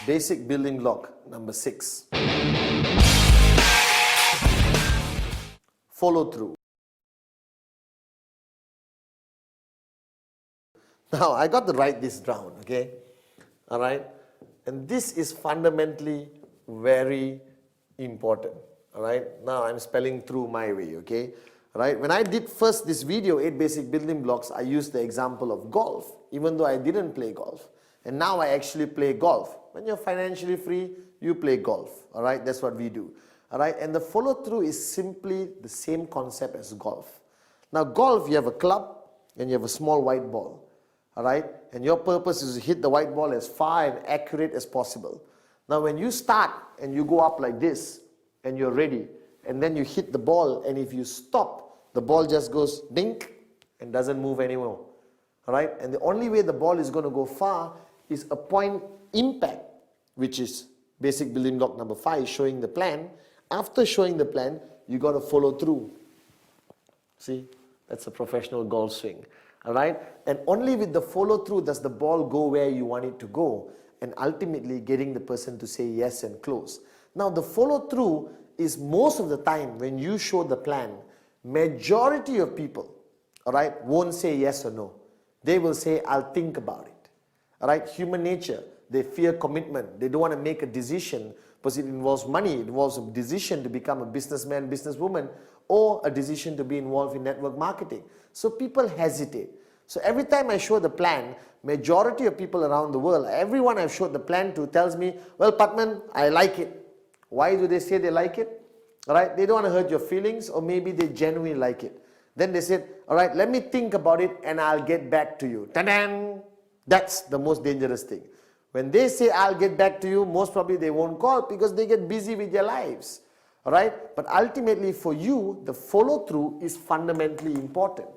Basic building block number 6. Follow through. Now, I got to write this down, okay? All right? And this is fundamentally very important, all right? Now, I'm spelling through my way, okay? All right? When I did first this video, 8 basic building blocks, I used the example of golf, even though I didn't play golf. And now I actually play golf. When you're financially free, you play golf, all right? That's what we do, all right? And the follow through is simply the same concept as golf. Now, golf, you have a club and you have a small white ball. All right, and your purpose is to hit the white ball as far and accurate as possible. Now, when you start and you go up like this and you're ready, and then you hit the ball, and if you stop, the ball just goes dink and doesn't move anymore. All right, and the only way the ball is going to go far is a point impact, which is basic building block number 5, showing the plan. After showing the plan, you got to follow through. See, that's a professional golf swing. All right, and only with the follow through does the ball go where you want it to go, and ultimately getting the person to say yes and close. Now, the follow through is most of the time when you show the plan, majority of people, all right, won't say yes or no. They will say, I'll think about it. All right, human nature, they fear commitment. They don't want to make a decision because it involves money. It involves a decision to become a businessman, businesswoman, or a decision to be involved in network marketing. So people hesitate. So every time I show the plan, majority of people around the world, everyone I've showed the plan to tells me, well, Patman, I like it. Why do they say they like it? All right, they don't want to hurt your feelings, or maybe they genuinely like it. Then they said, all right, let me think about it and I'll get back to you. Ta-da! That's the most dangerous thing. When they say, I'll get back to you, most probably they won't call because they get busy with their lives. All right, but ultimately for you, the follow through is fundamentally important.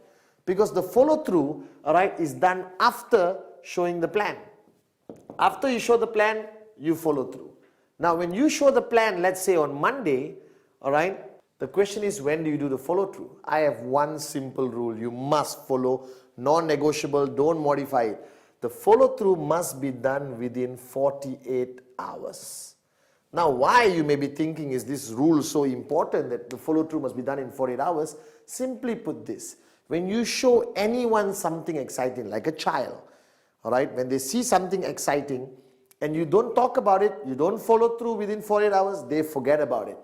Because the follow through, all right, is done after showing the plan. After you show the plan, you follow through. Now, when you show the plan, let's say on Monday, all right, the question is, when do you do the follow through? I have one simple rule. You must follow, non-negotiable, don't modify it. The follow through must be done within 48 hours. Now, why you may be thinking, is this rule so important that the follow through must be done in 48 hours? Simply put this. When you show anyone something exciting, like a child, all right, when they see something exciting and you don't talk about it, you don't follow through within 48 hours, they forget about it.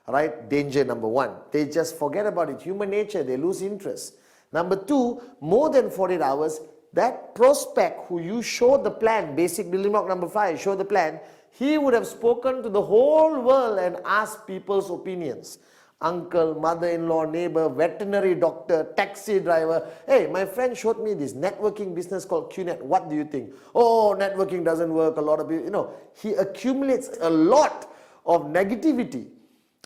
All right, danger number 1. They just forget about it. Human nature, they lose interest. Number 2, more than 48 hours, that prospect who you showed the plan, basic building block number 5, show the plan, he would have spoken to the whole world and asked people's opinions. Uncle, mother-in-law, neighbor, veterinary doctor, taxi driver. Hey, my friend showed me this networking business called QNet. What do you think? Oh, networking doesn't work. A lot of people, he accumulates a lot of negativity.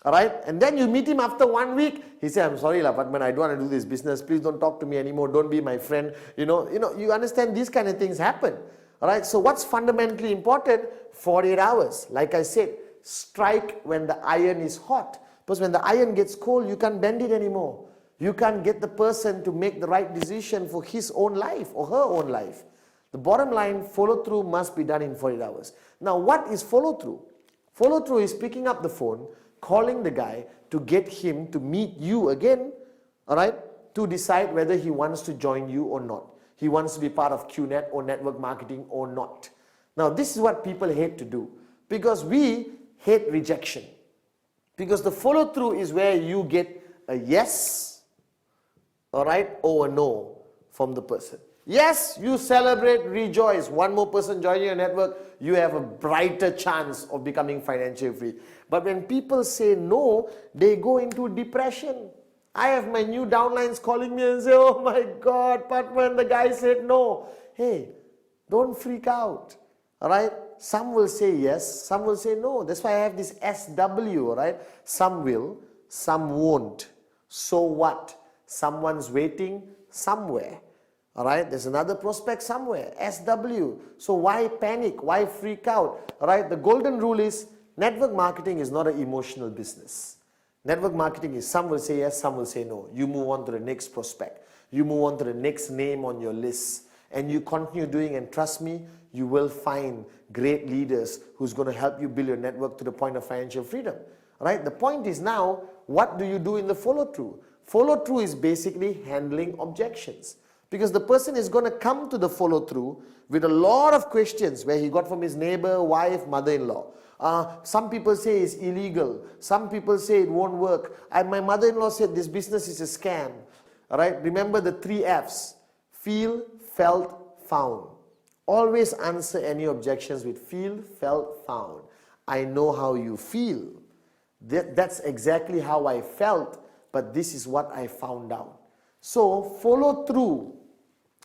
All right, and then you meet him after 1 week. He said, I'm sorry, Patman, I don't want to do this business. Please don't talk to me anymore. Don't be my friend. You understand these kind of things happen. All right, so what's fundamentally important? 48 hours. Like I said, strike when the iron is hot. Because when the iron gets cold, you can't bend it anymore. You can't get the person to make the right decision for his own life or her own life. The bottom line, follow through must be done in 48 hours. Now, what is follow through? Follow through is picking up the phone, calling the guy to get him to meet you again, all right, to decide whether he wants to join you or not. He wants to be part of QNet or network marketing or not. Now, this is what people hate to do because we hate rejection. Because the follow through is where you get a yes, all right, or a no from the person. Yes, you celebrate, rejoice. One more person joining your network, you have a brighter chance of becoming financially free. But when people say no, they go into depression. I have my new downlines calling me and say, oh my God, Patman, the guy said no. Hey, don't freak out, all right? Some will say yes, some will say no. That's why I have this SW, all right? Some will, some won't. So what? Someone's waiting somewhere. All right, there's another prospect somewhere, SW. So why panic? Why freak out? All right, the golden rule is network marketing is not an emotional business. Network marketing is some will say yes, some will say no. You move on to the next prospect. You move on to the next name on your list. and you continue doing, and trust me, you will find great leaders who's going to help you build your network to the point of financial freedom. Right? The point is now, what do you do in the follow-through? Follow-through is basically handling objections. Because the person is going to come to the follow-through with a lot of questions where he got from his neighbor, wife, mother-in-law. Some people say it's illegal. Some people say it won't work. My mother-in-law said this business is a scam. All right? Remember the 3 F's. Feel, felt, found. Always answer any objections with feel, felt, found. I know how you feel. That's exactly how I felt, but this is what I found out. So follow through,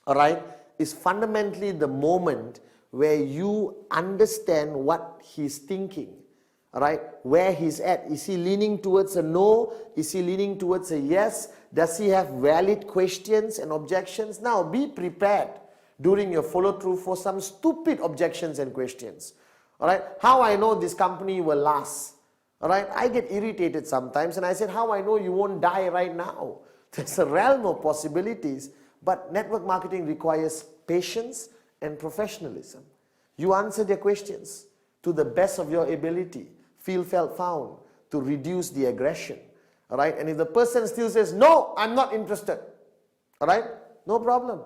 all right, is fundamentally the moment where you understand what he's thinking, all right, where he's at. Is he leaning towards a no? Is he leaning towards a yes? Does he have valid questions and objections? Now be prepared during your follow through for some stupid objections and questions. All right, how I know this company will last? All right, I get irritated sometimes, and I said, how I know you won't die right now? There's a realm of possibilities, but network marketing requires patience and professionalism. You answer their questions to the best of your ability, feel, felt, found, to reduce the aggression. All right, and if the person still says, no, I'm not interested, all right, no problem.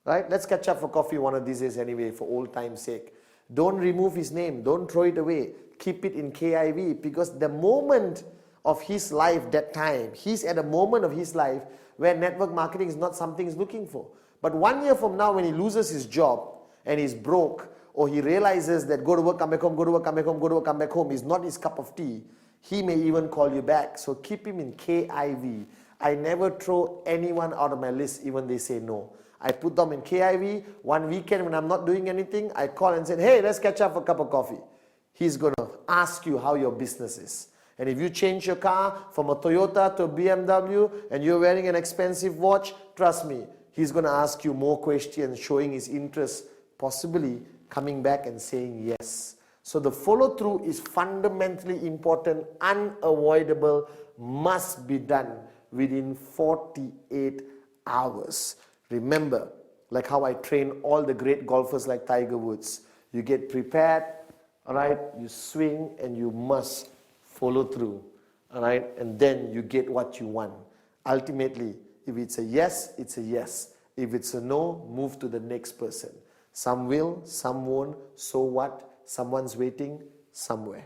Right, let's catch up for coffee one of these days anyway, for old time's sake. Don't remove his name, don't throw it away. Keep it in KIV, because the moment of his life, that time, he's at a moment of his life where network marketing is not something he's looking for. But 1 year from now, when he loses his job and he's broke, or he realizes that go to work, come back home, go to work, come back home, go to work, come back home is not his cup of tea, he may even call you back. So keep him in KIV. I never throw anyone out of my list, even they say no. I put them in KIV. One weekend when I'm not doing anything, I call and say, hey, let's catch up for a cup of coffee. He's going to ask you how your business is. And if you change your car from a Toyota to a BMW and you're wearing an expensive watch, trust me, he's going to ask you more questions, showing his interest, possibly coming back and saying yes. So the follow through is fundamentally important, unavoidable, must be done within 48 hours. Remember, like how I train all the great golfers like Tiger Woods, you get prepared, all right, you swing, and you must follow through, all right, and then you get what you want. Ultimately, if it's a yes, it's a yes. If it's a no, move to the next person. Some will, some won't, so what? Someone's waiting somewhere.